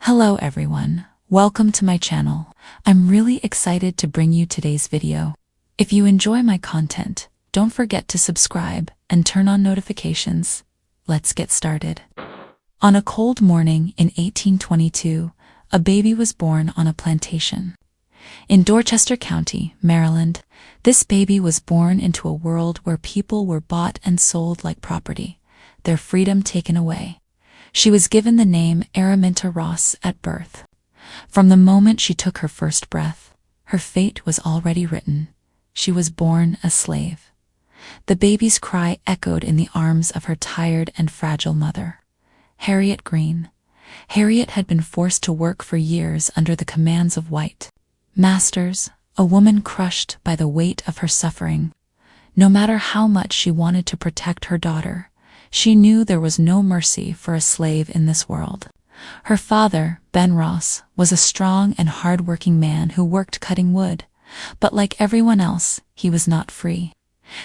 Hello everyone, welcome to my channel. I'm really excited to bring you today's video. If you enjoy my content, don't forget to subscribe and turn on notifications. Let's get started. On a cold morning in 1822, a baby was born on a plantation. In Dorchester County, Maryland, this baby was born into a world where people were bought and sold like property, their freedom taken away. She was given the name Araminta Ross at birth. From the moment she took her first breath, her fate was already written. She was born a slave. The baby's cry echoed in the arms of her tired and fragile mother, Harriet Green. Harriet had been forced to work for years under the commands of white masters, a woman crushed by the weight of her suffering. No matter how much she wanted to protect her daughter, she knew there was no mercy for a slave in this world. Her father, Ben Ross, was a strong and hard-working man who worked cutting wood, but like everyone else, he was not free.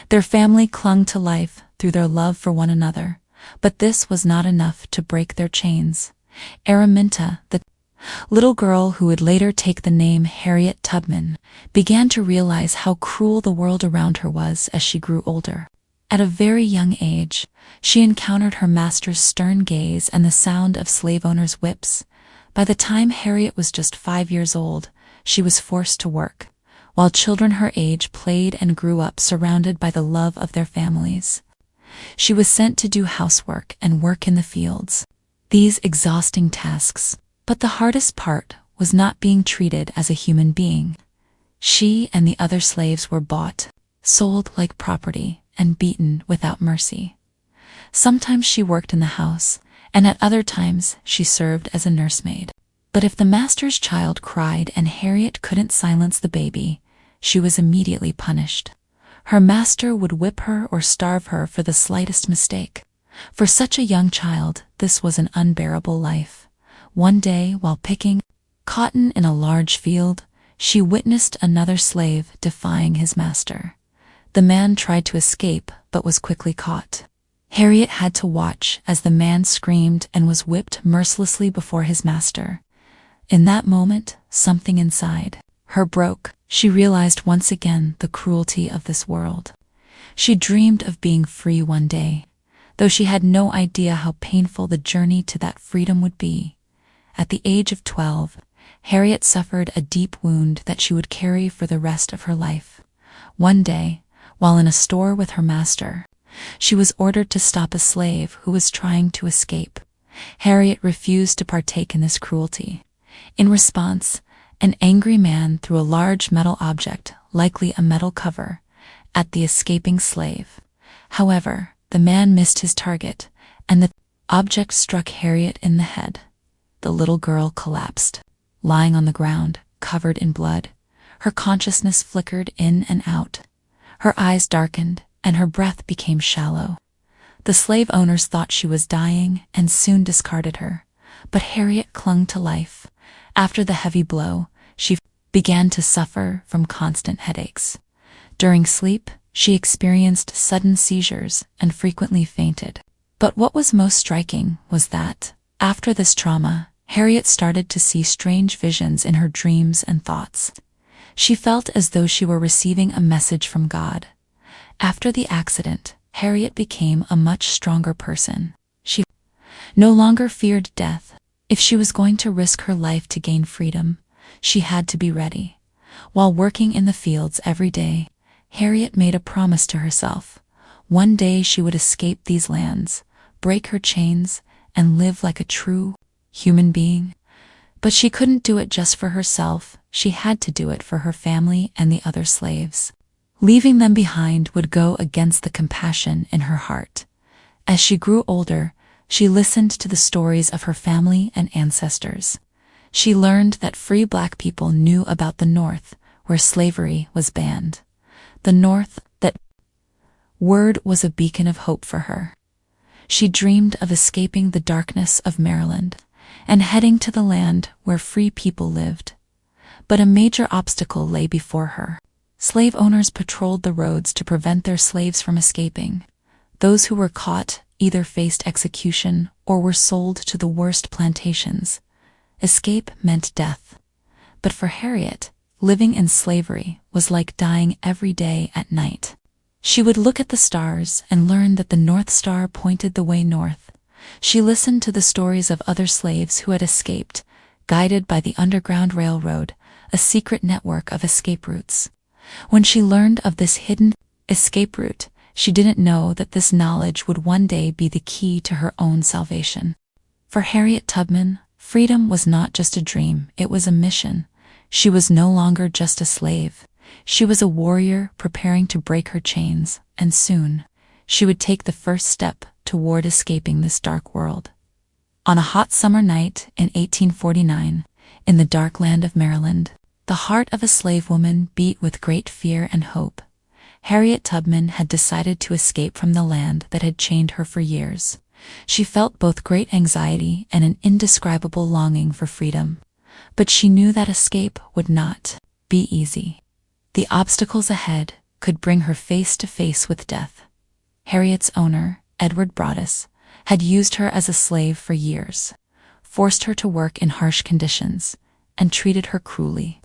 Their family clung to life through their love for one another, but this was not enough to break their chains. Araminta, the little girl who would later take the name Harriet Tubman, began to realize how cruel the world around her was as she grew older. At a very young age, she encountered her master's stern gaze and the sound of slave owners' whips. By the time Harriet was just 5 years old, she was forced to work, while children her age played and grew up surrounded by the love of their families. She was sent to do housework and work in the fields. These exhausting tasks, but the hardest part was not being treated as a human being. She and the other slaves were bought, sold like property, and beaten without mercy. Sometimes she worked in the house, and at other times she served as a nursemaid. But if the master's child cried and Harriet couldn't silence the baby, she was immediately punished. Her master would whip her or starve her for the slightest mistake. For such a young child, this was an unbearable life. One day, while picking cotton in a large field, she witnessed another slave defying his master. The man tried to escape but was quickly caught. Harriet had to watch as the man screamed and was whipped mercilessly before his master. In that moment, something inside her broke. She realized once again the cruelty of this world. She dreamed of being free one day, though she had no idea how painful the journey to that freedom would be. At the age of 12, Harriet suffered a deep wound that she would carry for the rest of her life. One day, while in a store with her master, she was ordered to stop a slave who was trying to escape. Harriet refused to partake in this cruelty. In response, an angry man threw a large metal object, likely a metal cover, at the escaping slave. However, the man missed his target, and the object struck Harriet in the head. The little girl collapsed, lying on the ground, covered in blood. Her consciousness flickered in and out. Her eyes darkened, and her breath became shallow. The slave owners thought she was dying and soon discarded her, but Harriet clung to life. After the heavy blow, she began to suffer from constant headaches. During sleep, she experienced sudden seizures and frequently fainted. But what was most striking was that, after this trauma, Harriet started to see strange visions in her dreams and thoughts. She felt as though she were receiving a message from God. After the accident, Harriet became a much stronger person. She no longer feared death. If she was going to risk her life to gain freedom, she had to be ready. While working in the fields every day, Harriet made a promise to herself. One day she would escape these lands, break her chains, and live like a true human being. But she couldn't do it just for herself. She had to do it for her family and the other slaves. Leaving them behind would go against the compassion in her heart. As she grew older, she listened to the stories of her family and ancestors. She learned that free Black people knew about the North, where slavery was banned. The North, that word was a beacon of hope for her. She dreamed of escaping the darkness of Maryland and heading to the land where free people lived. But a major obstacle lay before her. Slave owners patrolled the roads to prevent their slaves from escaping. Those who were caught either faced execution or were sold to the worst plantations. Escape meant death. But for Harriet, living in slavery was like dying every day at night. She would look at the stars and learn that the North Star pointed the way north. She listened to the stories of other slaves who had escaped, guided by the Underground Railroad, a secret network of escape routes. When she learned of this hidden escape route, she didn't know that this knowledge would one day be the key to her own salvation. For Harriet Tubman, freedom was not just a dream, it was a mission. She was no longer just a slave. She was a warrior preparing to break her chains, and soon, she would take the first step toward escaping this dark world. On a hot summer night in 1849, in the dark land of Maryland, the heart of a slave woman beat with great fear and hope. Harriet Tubman had decided to escape from the land that had chained her for years. She felt both great anxiety and an indescribable longing for freedom. But she knew that escape would not be easy. The obstacles ahead could bring her face to face with death. Harriet's owner, Edward Broadus, had used her as a slave for years, forced her to work in harsh conditions, and treated her cruelly.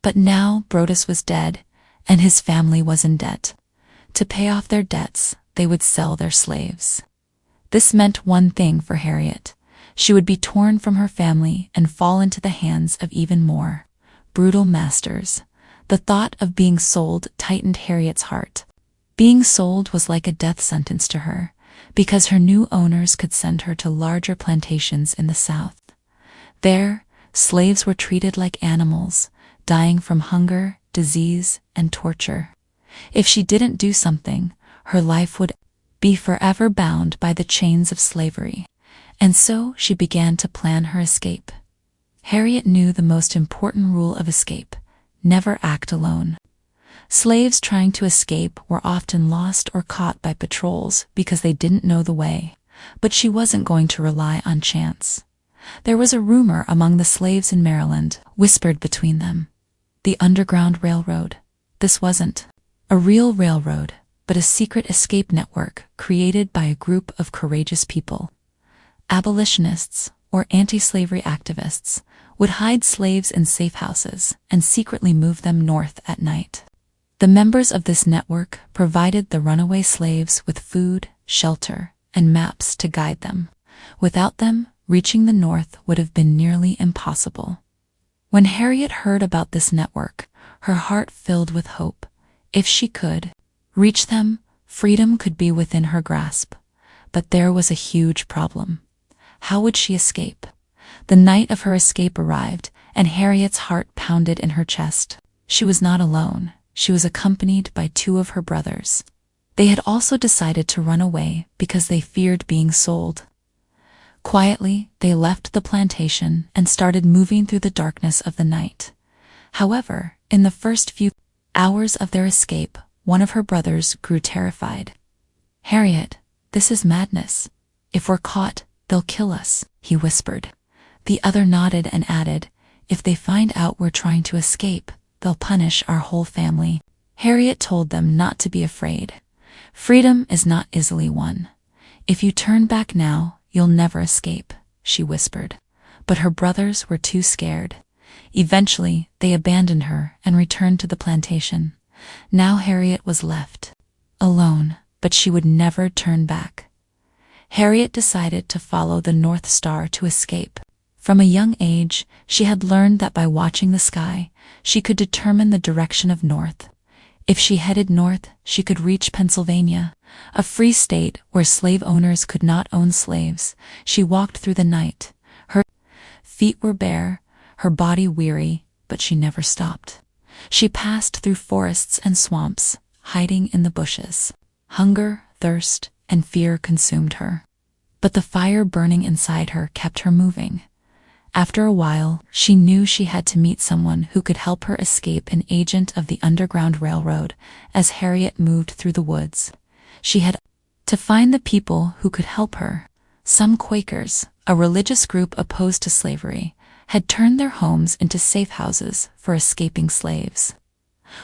But now Broadus was dead, and his family was in debt. To pay off their debts, they would sell their slaves. This meant one thing for Harriet. She would be torn from her family and fall into the hands of even more brutal masters. The thought of being sold tightened Harriet's heart. Being sold was like a death sentence to her, because her new owners could send her to larger plantations in the South. There, slaves were treated like animals, dying from hunger, disease, and torture. If she didn't do something, her life would be forever bound by the chains of slavery. And so she began to plan her escape. Harriet knew the most important rule of escape: never act alone. Slaves trying to escape were often lost or caught by patrols because they didn't know the way, but she wasn't going to rely on chance. There was a rumor among the slaves in Maryland, whispered between them: the Underground Railroad. This wasn't a real railroad, but a secret escape network created by a group of courageous people. Abolitionists, or anti-slavery activists, would hide slaves in safe houses and secretly move them north at night. The members of this network provided the runaway slaves with food, shelter, and maps to guide them. Without them, reaching the north would have been nearly impossible. When Harriet heard about this network, her heart filled with hope. If she could reach them, freedom could be within her grasp. But there was a huge problem. How would she escape? The night of her escape arrived, and Harriet's heart pounded in her chest. She was not alone. She was accompanied by two of her brothers. They had also decided to run away because they feared being sold. Quietly, they left the plantation and started moving through the darkness of the night. However, in the first few hours of their escape, one of her brothers grew terrified. "Harriet, this is madness. If we're caught, they'll kill us," he whispered. The other nodded and added, "If they find out we're trying to escape, they'll punish our whole family." Harriet told them not to be afraid. "Freedom is not easily won. If you turn back now, you'll never escape," she whispered. But her brothers were too scared. Eventually, they abandoned her and returned to the plantation. Now Harriet was left alone, but she would never turn back. Harriet decided to follow the North Star to escape. From a young age, she had learned that by watching the sky, she could determine the direction of north. If she headed north, she could reach Pennsylvania, a free state where slave owners could not own slaves. She walked through the night. Her feet were bare, her body weary, but she never stopped. She passed through forests and swamps, hiding in the bushes. Hunger, thirst, and fear consumed her. But the fire burning inside her kept her moving. After a while, she knew she had to meet someone who could help her escape, an agent of the Underground Railroad. As Harriet moved through the woods, she had to find the people who could help her. Some Quakers, a religious group opposed to slavery, had turned their homes into safe houses for escaping slaves.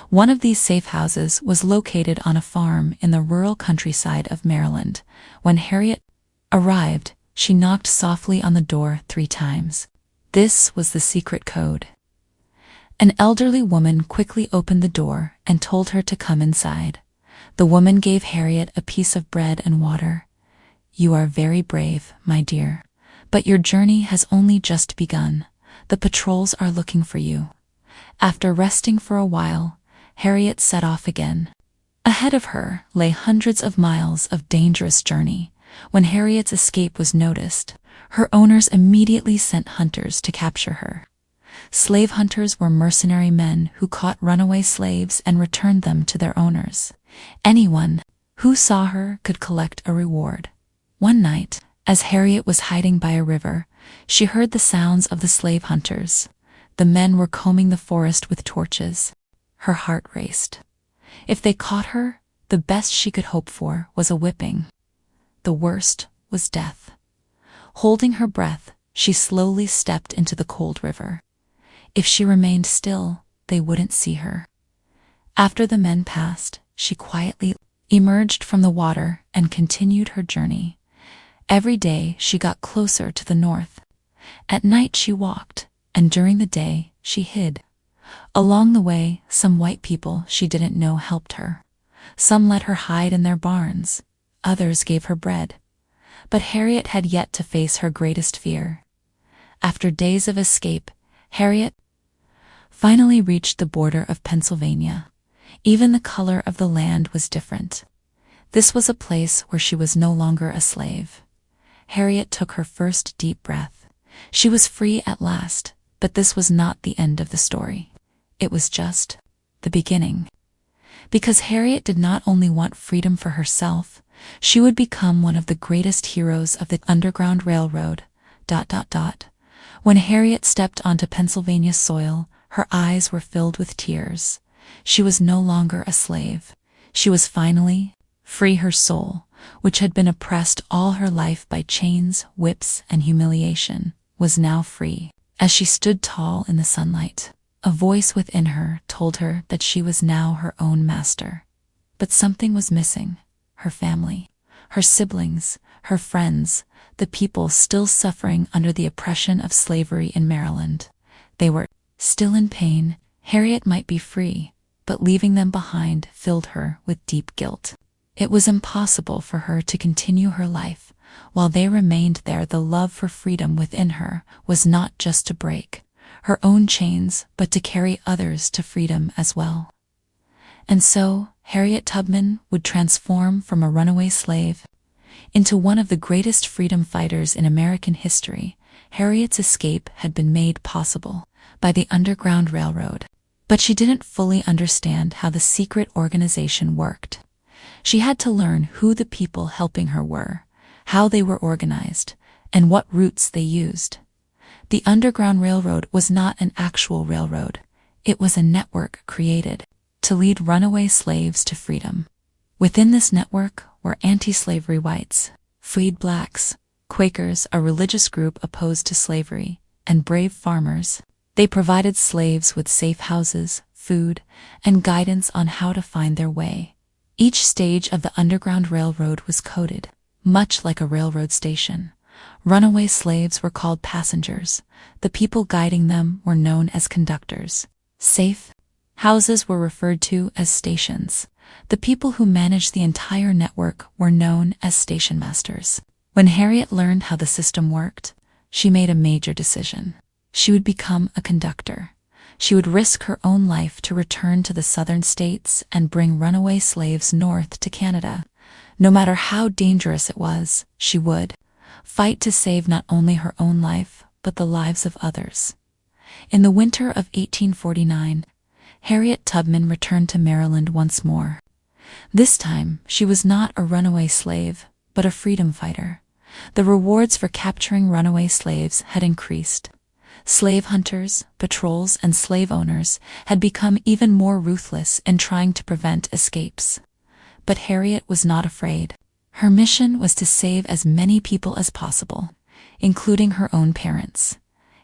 One of these safe houses was located on a farm in the rural countryside of Maryland. When Harriet arrived, she knocked softly on the door 3 times. This was the secret code. An elderly woman quickly opened the door and told her to come inside. The woman gave Harriet a piece of bread and water. "You are very brave, my dear, but your journey has only just begun. The patrols are looking for you." After resting for a while, Harriet set off again. Ahead of her lay hundreds of miles of dangerous journey. When Harriet's escape was noticed, her owners immediately sent hunters to capture her. Slave hunters were mercenary men who caught runaway slaves and returned them to their owners. Anyone who saw her could collect a reward. One night, as Harriet was hiding by a river, she heard the sounds of the slave hunters. The men were combing the forest with torches. Her heart raced. If they caught her, the best she could hope for was a whipping. The worst was death. Holding her breath, she slowly stepped into the cold river. If she remained still, they wouldn't see her. After the men passed, she quietly emerged from the water and continued her journey. Every day she got closer to the north. At night she walked, and during the day she hid. Along the way, some white people she didn't know helped her. Some let her hide in their barns. Others gave her bread. But Harriet had yet to face her greatest fear. After days of escape, Harriet finally reached the border of Pennsylvania. Even the color of the land was different. This was a place where she was no longer a slave. Harriet took her first deep breath. She was free at last, but this was not the end of the story. It was just the beginning. Because Harriet did not only want freedom for herself, she would become one of the greatest heroes of the Underground Railroad. When Harriet stepped onto Pennsylvania soil, her eyes were filled with tears. She was no longer a slave. She was finally free. Her soul, which had been oppressed all her life by chains, whips, and humiliation, was now free. As she stood tall in the sunlight, a voice within her told her that she was now her own master. But something was missing: her family, her siblings, her friends, the people still suffering under the oppression of slavery in Maryland. They were still in pain. Harriet might be free, but leaving them behind filled her with deep guilt. It was impossible for her to continue her life. While they remained there, the love for freedom within her was not just to break her own chains, but to carry others to freedom as well. And so, Harriet Tubman would transform from a runaway slave into one of the greatest freedom fighters in American history. Harriet's escape had been made possible by the Underground Railroad, but she didn't fully understand how the secret organization worked. She had to learn who the people helping her were, how they were organized, and what routes they used. The Underground Railroad was not an actual railroad. It was a network created to lead runaway slaves to freedom. Within this network were anti-slavery whites, freed blacks, Quakers, a religious group opposed to slavery, and brave farmers. They provided slaves with safe houses, food, and guidance on how to find their way. Each stage of the Underground Railroad was coded, much like a railroad station. Runaway slaves were called passengers. The people guiding them were known as conductors. Safe houses were referred to as stations. The people who managed the entire network were known as station masters. When Harriet learned how the system worked, she made a major decision. She would become a conductor. She would risk her own life to return to the southern states and bring runaway slaves north to Canada. No matter how dangerous it was, she would fight to save not only her own life, but the lives of others. In the winter of 1849, Harriet Tubman returned to Maryland once more. This time, she was not a runaway slave, but a freedom fighter. The rewards for capturing runaway slaves had increased. Slave hunters, patrols, and slave owners had become even more ruthless in trying to prevent escapes. But Harriet was not afraid. Her mission was to save as many people as possible, including her own parents.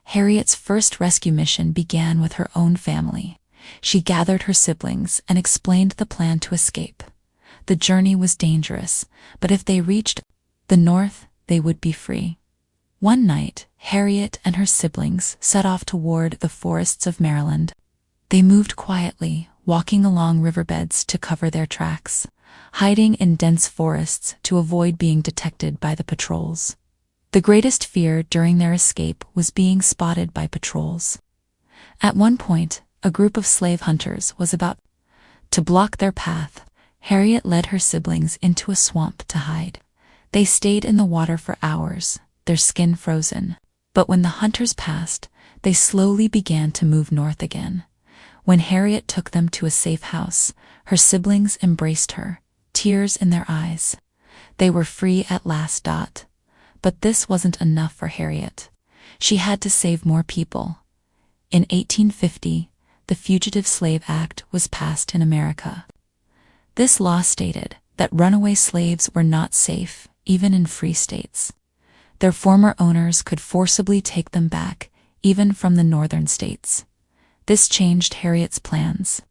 Harriet's first rescue mission began with her own family. She gathered her siblings and explained the plan to escape. The journey was dangerous, but if they reached the north, they would be free. One night, Harriet and her siblings set off toward the forests of Maryland. They moved quietly, walking along riverbeds to cover their tracks, hiding in dense forests to avoid being detected by the patrols. The greatest fear during their escape was being spotted by patrols. At one point, a group of slave hunters was about to block their path. Harriet led her siblings into a swamp to hide. They stayed in the water for hours, their skin frozen. But when the hunters passed, they slowly began to move north again. When Harriet took them to a safe house, her siblings embraced her, tears in their eyes. They were free at last. But this wasn't enough for Harriet. She had to save more people. In 1850, the Fugitive Slave Act was passed in America. This law stated that runaway slaves were not safe, even in free states. Their former owners could forcibly take them back, even from the northern states. This changed Harriet's plans.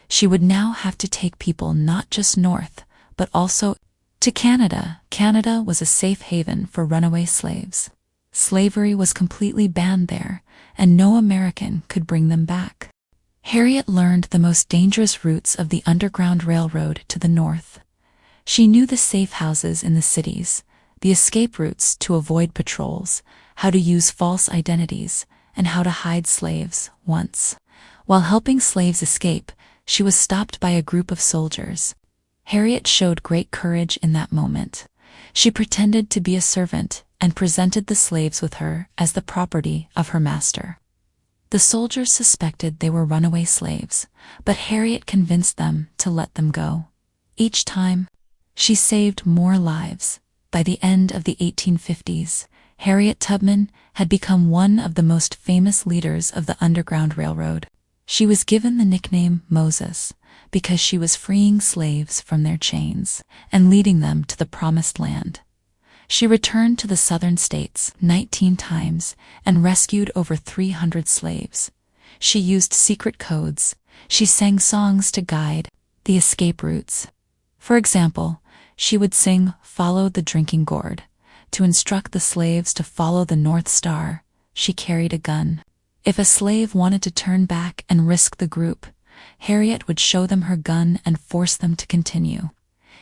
She would now have to take people not just north, but also to Canada. Canada was a safe haven for runaway slaves. Slavery was completely banned there, and no American could bring them back. Harriet learned the most dangerous routes of the Underground Railroad to the north. She knew the safe houses in the cities, the escape routes to avoid patrols, how to use false identities, and how to hide slaves. Once, while helping slaves escape, she was stopped by a group of soldiers. Harriet showed great courage in that moment. She pretended to be a servant and presented the slaves with her as the property of her master. The soldiers suspected they were runaway slaves, but Harriet convinced them to let them go. Each time, she saved more lives. By the end of the 1850s, Harriet Tubman had become one of the most famous leaders of the Underground Railroad. She was given the nickname Moses because she was freeing slaves from their chains and leading them to the Promised Land. She returned to the southern states 19 times and rescued over 300 slaves. She used secret codes. She sang songs to guide the escape routes. For example, she would sing "Follow the Drinking Gourd" to instruct the slaves to follow the North Star. She carried a gun. If a slave wanted to turn back and risk the group, Harriet would show them her gun and force them to continue.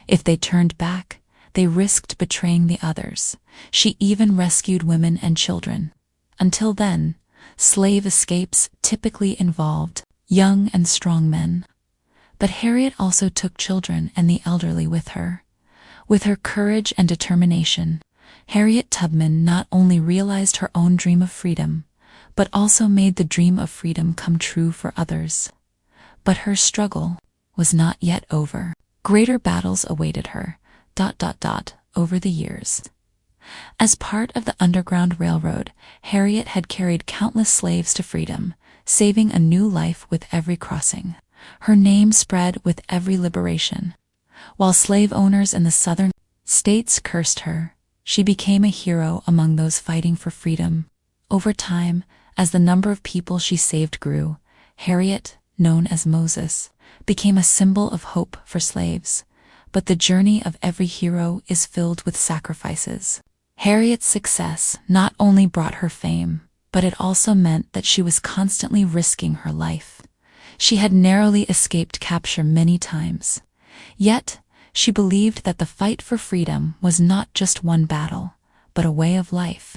If they turned back, they risked betraying the others. She even rescued women and children. Until then, slave escapes typically involved young and strong men. But Harriet also took children and the elderly with her. With her courage and determination, Harriet Tubman not only realized her own dream of freedom, but also made the dream of freedom come true for others. But her struggle was not yet over. Greater battles awaited her. Over the years. As part of the Underground Railroad, Harriet had carried countless slaves to freedom, saving a new life with every crossing. Her name spread with every liberation. While slave owners in the southern states cursed her, she became a hero among those fighting for freedom. Over time, as the number of people she saved grew, Harriet, known as Moses, became a symbol of hope for slaves. But the journey of every hero is filled with sacrifices. Harriet's success not only brought her fame, but it also meant that she was constantly risking her life. She had narrowly escaped capture many times. Yet, she believed that the fight for freedom was not just one battle, but a way of life.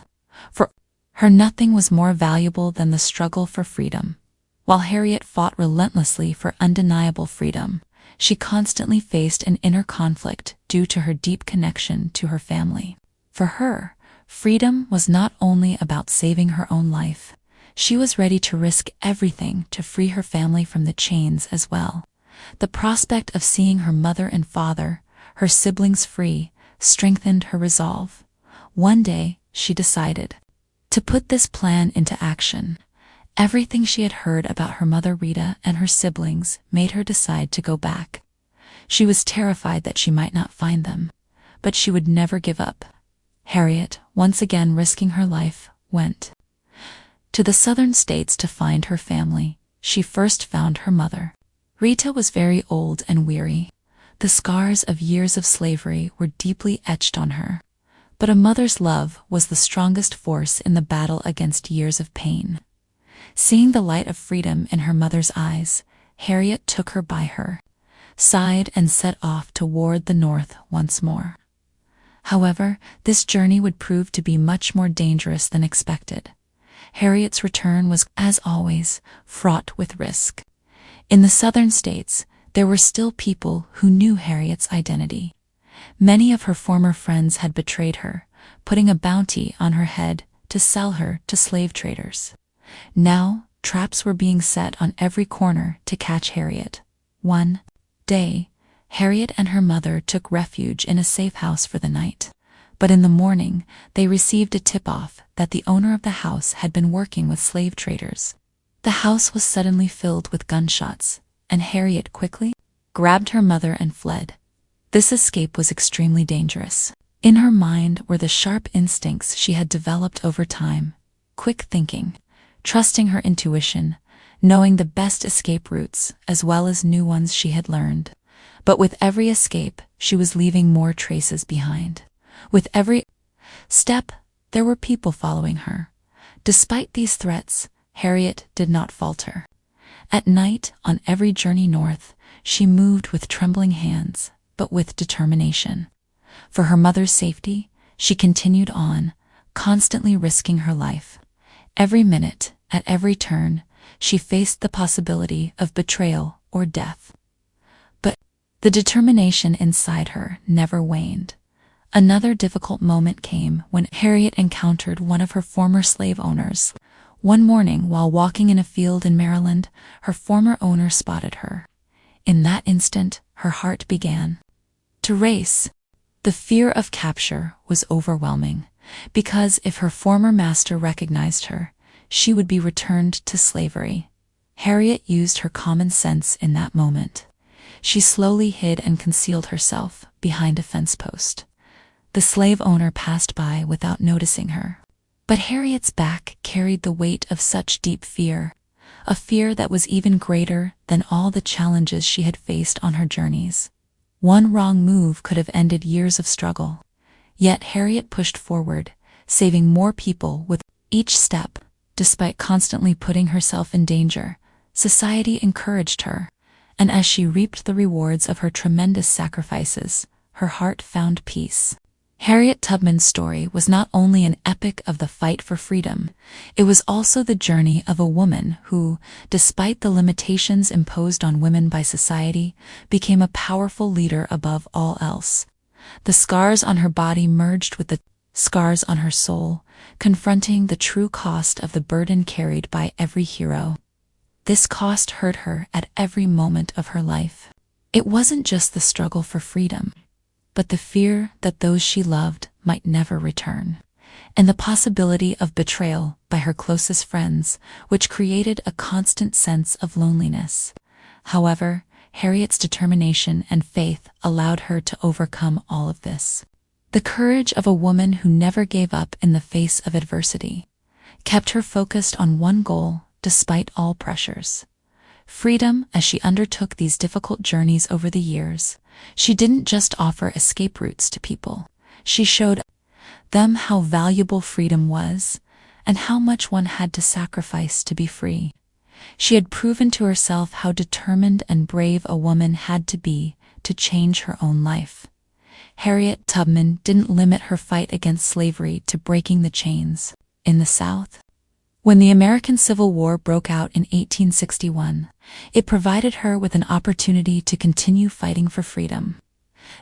For her, nothing was more valuable than the struggle for freedom. While Harriet fought relentlessly for undeniable freedom, she constantly faced an inner conflict due to her deep connection to her family. For her, freedom was not only about saving her own life. She was ready to risk everything to free her family from the chains as well. The prospect of seeing her mother and father, her siblings free, strengthened her resolve. One day, she decided to put this plan into action. Everything she had heard about her mother Rita and her siblings made her decide to go back. She was terrified that she might not find them, but she would never give up. Harriet, once again risking her life, went to the southern states to find her family. She first found her mother. Rita was very old and weary. The scars of years of slavery were deeply etched on her. But a mother's love was the strongest force in the battle against years of pain. Seeing the light of freedom in her mother's eyes, Harriet took her by her side and set off toward the north once more. However, this journey would prove to be much more dangerous than expected. Harriet's return was, as always, fraught with risk. In the southern states, there were still people who knew Harriet's identity. Many of her former friends had betrayed her, putting a bounty on her head to sell her to slave traders. Now, traps were being set on every corner to catch Harriet. One day, Harriet and her mother took refuge in a safe house for the night. But in the morning, they received a tip-off that the owner of the house had been working with slave traders. The house was suddenly filled with gunshots, and Harriet quickly grabbed her mother and fled. This escape was extremely dangerous. In her mind were the sharp instincts she had developed over time, quick thinking, trusting her intuition, knowing the best escape routes as well as new ones she had learned. But with every escape, she was leaving more traces behind. With every step, there were people following her. Despite these threats, Harriet did not falter. At night, on every journey north, she moved with trembling hands, but with determination. For her mother's safety, she continued on, constantly risking her life. Every minute, at every turn, she faced the possibility of betrayal or death. But the determination inside her never waned. Another difficult moment came when Harriet encountered one of her former slave owners. One morning, while walking in a field in Maryland, her former owner spotted her. In that instant, her heart began to race. The fear of capture was overwhelming, because if her former master recognized her, she would be returned to slavery. Harriet used her common sense in that moment. She slowly hid and concealed herself behind a fence post. The slave owner passed by without noticing her. But Harriet's back carried the weight of such deep fear, a fear that was even greater than all the challenges she had faced on her journeys. One wrong move could have ended years of struggle. Yet Harriet pushed forward, saving more people with each step. Despite constantly putting herself in danger, society encouraged her, and as she reaped the rewards of her tremendous sacrifices, her heart found peace. Harriet Tubman's story was not only an epic of the fight for freedom, it was also the journey of a woman who, despite the limitations imposed on women by society, became a powerful leader above all else. The scars on her body merged with the scars on her soul, confronting the true cost of the burden carried by every hero. This cost hurt her at every moment of her life. It wasn't just the struggle for freedom, but the fear that those she loved might never return, and the possibility of betrayal by her closest friends, which created a constant sense of loneliness. However, Harriet's determination and faith allowed her to overcome all of this. The courage of a woman who never gave up in the face of adversity kept her focused on one goal despite all pressures. Freedom. As she undertook these difficult journeys over the years, she didn't just offer escape routes to people. She showed them how valuable freedom was and how much one had to sacrifice to be free. She had proven to herself how determined and brave a woman had to be to change her own life. Harriet Tubman didn't limit her fight against slavery to breaking the chains. In the South, when the American Civil War broke out in 1861, it provided her with an opportunity to continue fighting for freedom.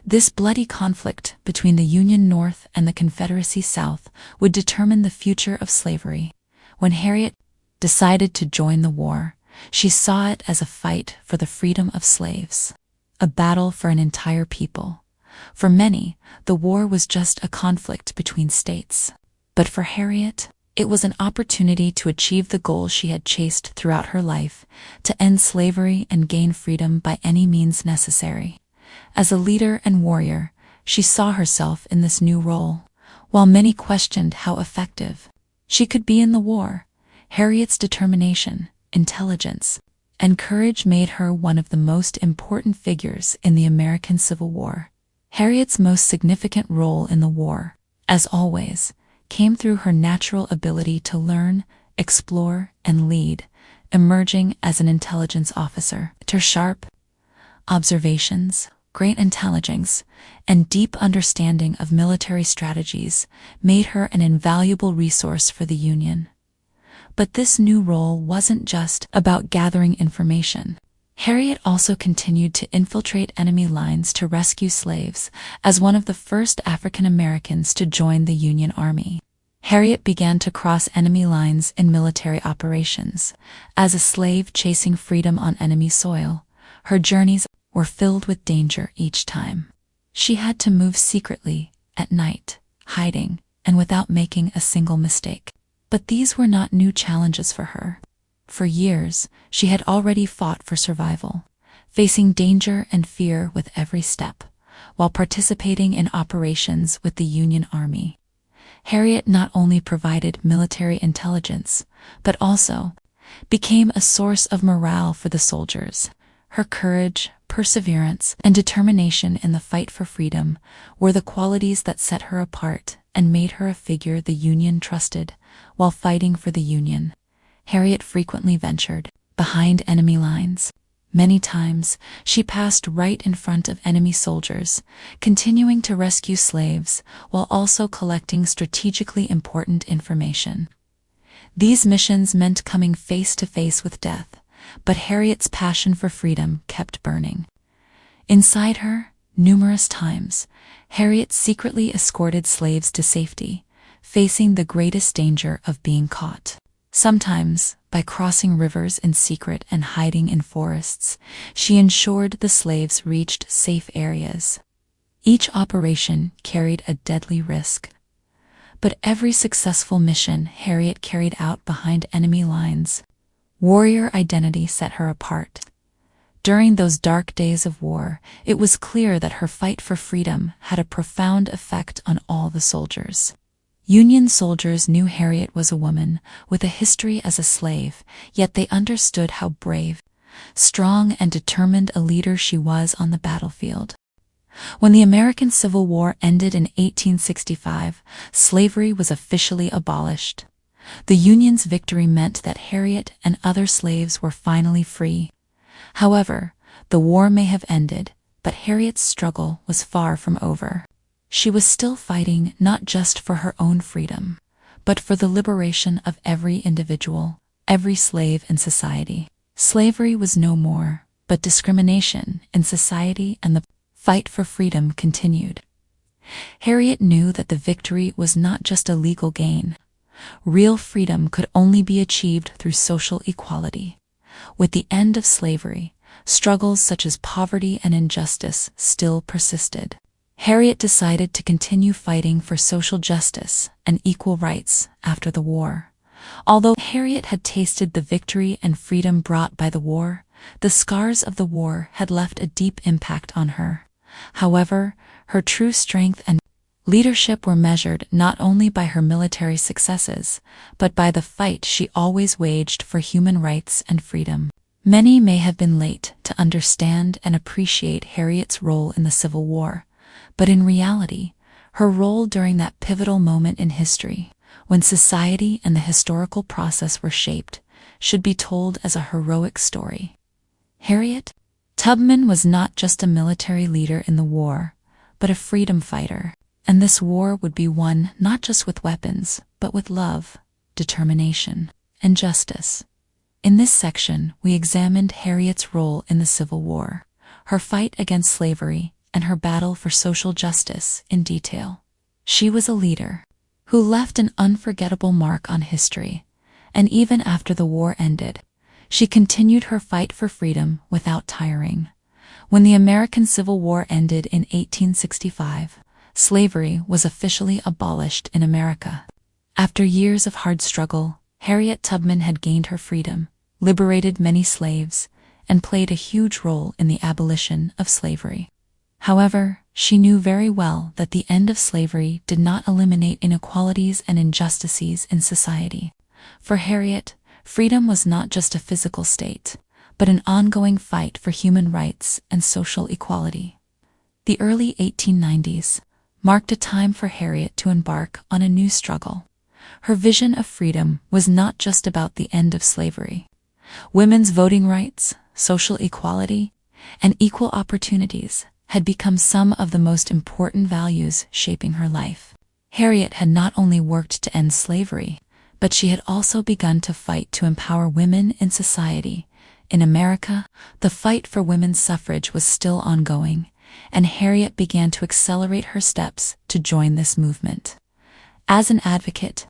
This bloody conflict between the Union North and the Confederacy South would determine the future of slavery. When Harriet decided to join the war, she saw it as a fight for the freedom of slaves, a battle for an entire people. For many, the war was just a conflict between states. But for Harriet, it was an opportunity to achieve the goal she had chased throughout her life, to end slavery and gain freedom by any means necessary. As a leader and warrior, she saw herself in this new role. While many questioned how effective she could be in the war, Harriet's determination, intelligence, and courage made her one of the most important figures in the American Civil War. Harriet's most significant role in the war as always, came through her natural ability to learn, explore, and lead, emerging as an intelligence officer. Her sharp observations, great intelligence, and deep understanding of military strategies made her an invaluable resource for the Union. But this new role wasn't just about gathering information. Harriet also continued to infiltrate enemy lines to rescue slaves as one of the first African Americans to join the Union Army. Harriet began to cross enemy lines in military operations. As a slave chasing freedom on enemy soil, her journeys were filled with danger each time. She had to move secretly, at night, hiding, and without making a single mistake. But these were not new challenges for her. For years, she had already fought for survival, facing danger and fear with every step, while participating in operations with the Union Army. Harriet not only provided military intelligence, but also became a source of morale for the soldiers. Her courage, perseverance, and determination in the fight for freedom were the qualities that set her apart and made her a figure the Union trusted. While fighting for the Union, Harriet frequently ventured behind enemy lines. Many times, she passed right in front of enemy soldiers, continuing to rescue slaves while also collecting strategically important information. These missions meant coming face to face with death, but Harriet's passion for freedom kept burning. Inside her, numerous times, Harriet secretly escorted slaves to safety, facing the greatest danger of being caught. Sometimes, by crossing rivers in secret and hiding in forests, she ensured the slaves reached safe areas. Each operation carried a deadly risk, but every successful mission Harriet carried out behind enemy lines. Warrior identity set her apart. During those dark days of war, it was clear that her fight for freedom had a profound effect on all the soldiers. Union soldiers knew Harriet was a woman with a history as a slave, yet they understood how brave, strong, and determined a leader she was on the battlefield. When the American Civil War ended in 1865, slavery was officially abolished. The Union's victory meant that Harriet and other slaves were finally free. However, the war may have ended, but Harriet's struggle was far from over. She was still fighting not just for her own freedom, but for the liberation of every individual, every slave in society. Slavery was no more, but discrimination in society, and the fight for freedom continued. Harriet knew that the victory was not just a legal gain. Real freedom could only be achieved through social equality. With the end of slavery, struggles such as poverty and injustice still persisted. Harriet decided to continue fighting for social justice and equal rights after the war. Although Harriet had tasted the victory and freedom brought by the war, the scars of the war had left a deep impact on her. However, her true strength and leadership were measured not only by her military successes, but by the fight she always waged for human rights and freedom. Many may have been late to understand and appreciate Harriet's role in the Civil War, but in reality, her role during that pivotal moment in history, when society and the historical process were shaped, should be told as a heroic story. Harriet Tubman was not just a military leader in the war, but a freedom fighter, and this war would be won not just with weapons, but with love, determination, and justice. In this section, we examined Harriet's role in the Civil War, her fight against slavery, and her battle for social justice in detail. She was a leader who left an unforgettable mark on history, and even after the war ended, she continued her fight for freedom without tiring. When the American Civil War ended in 1865, slavery was officially abolished in America. After years of hard struggle, Harriet Tubman had gained her freedom, liberated many slaves, and played a huge role in the abolition of slavery. However, she knew very well that the end of slavery did not eliminate inequalities and injustices in society. For Harriet, freedom was not just a physical state, but an ongoing fight for human rights and social equality. The early 1890s, marked a time for Harriet to embark on a new struggle. Her vision of freedom was not just about the end of slavery. Women's voting rights, social equality, and equal opportunities had become some of the most important values shaping her life. Harriet had not only worked to end slavery, but she had also begun to fight to empower women in society. In America, the fight for women's suffrage was still ongoing, and Harriet began to accelerate her steps to join this movement. As an advocate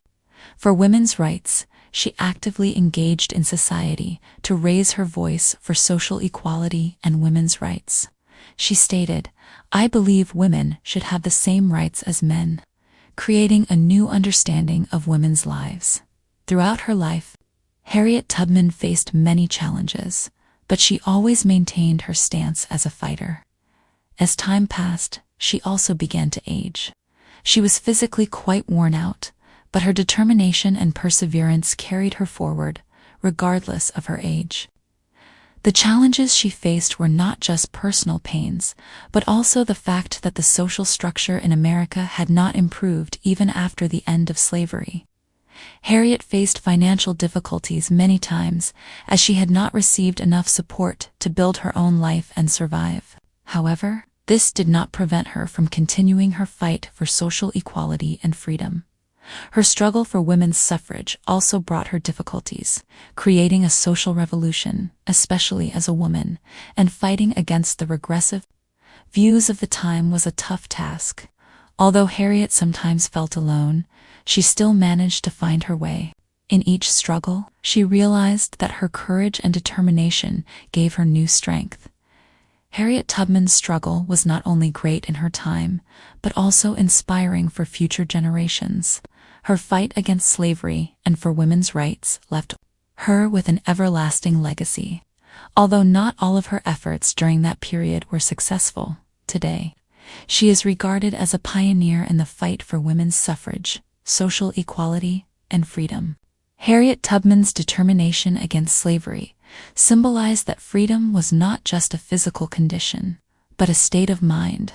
for women's rights, she actively engaged in society to raise her voice for social equality and women's rights. She stated, "I believe women should have the same rights as men," creating a new understanding of women's lives. Throughout her life, Harriet Tubman faced many challenges, but she always maintained her stance as a fighter. As time passed, she also began to age. She was physically quite worn out, but her determination and perseverance carried her forward, regardless of her age. The challenges she faced were not just personal pains, but also the fact that the social structure in America had not improved even after the end of slavery. Harriet faced financial difficulties many times, as she had not received enough support to build her own life and survive. However, this did not prevent her from continuing her fight for social equality and freedom. Her struggle for women's suffrage also brought her difficulties, creating a social revolution, especially as a woman, and fighting against the regressive views of the time was a tough task. Although Harriet sometimes felt alone, she still managed to find her way. In each struggle, she realized that her courage and determination gave her new strength. Harriet Tubman's struggle was not only great in her time, but also inspiring for future generations. Her fight against slavery and for women's rights left her with an everlasting legacy. Although not all of her efforts during that period were successful, today, she is regarded as a pioneer in the fight for women's suffrage, social equality, and freedom. Harriet Tubman's determination against slavery symbolized that freedom was not just a physical condition, but a state of mind.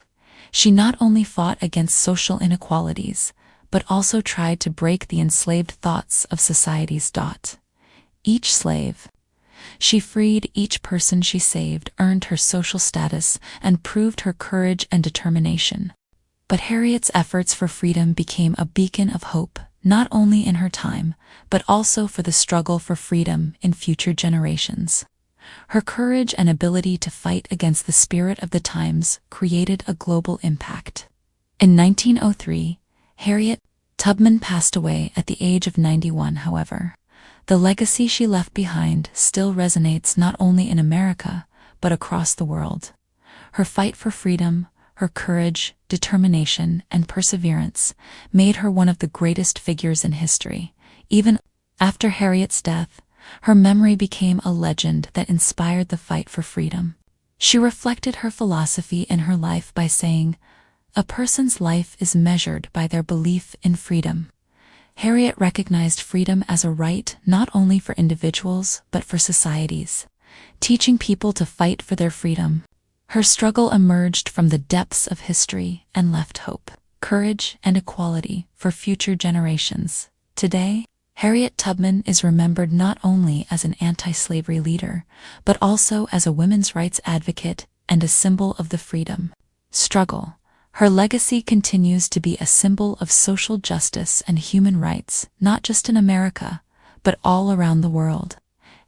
She not only fought against social inequalities, but also tried to break the enslaved thoughts of society's each slave she freed, each person she saved, earned her social status and proved her courage and determination. But Harriet's efforts for freedom became a beacon of hope, not only in her time, but also for the struggle for freedom in future generations. Her courage and ability to fight against the spirit of the times created a global impact. In 1903, Harriet Tubman passed away at the age of 91. However, the legacy she left behind still resonates not only in America, but across the world. Her fight for freedom, her courage, determination, and perseverance made her one of the greatest figures in history. Even after Harriet's death, her memory became a legend that inspired the fight for freedom. She reflected her philosophy in her life by saying, "A person's life is measured by their belief in freedom." Harriet recognized freedom as a right not only for individuals but for societies, teaching people to fight for their freedom. Her struggle emerged from the depths of history and left hope, courage, and equality for future generations. Today, Harriet Tubman is remembered not only as an anti-slavery leader, but also as a women's rights advocate and a symbol of the freedom struggle. Her legacy continues to be a symbol of social justice and human rights, not just in America, but all around the world.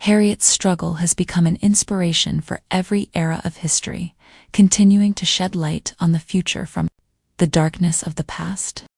Harriet's struggle has become an inspiration for every era of history, continuing to shed light on the future from the darkness of the past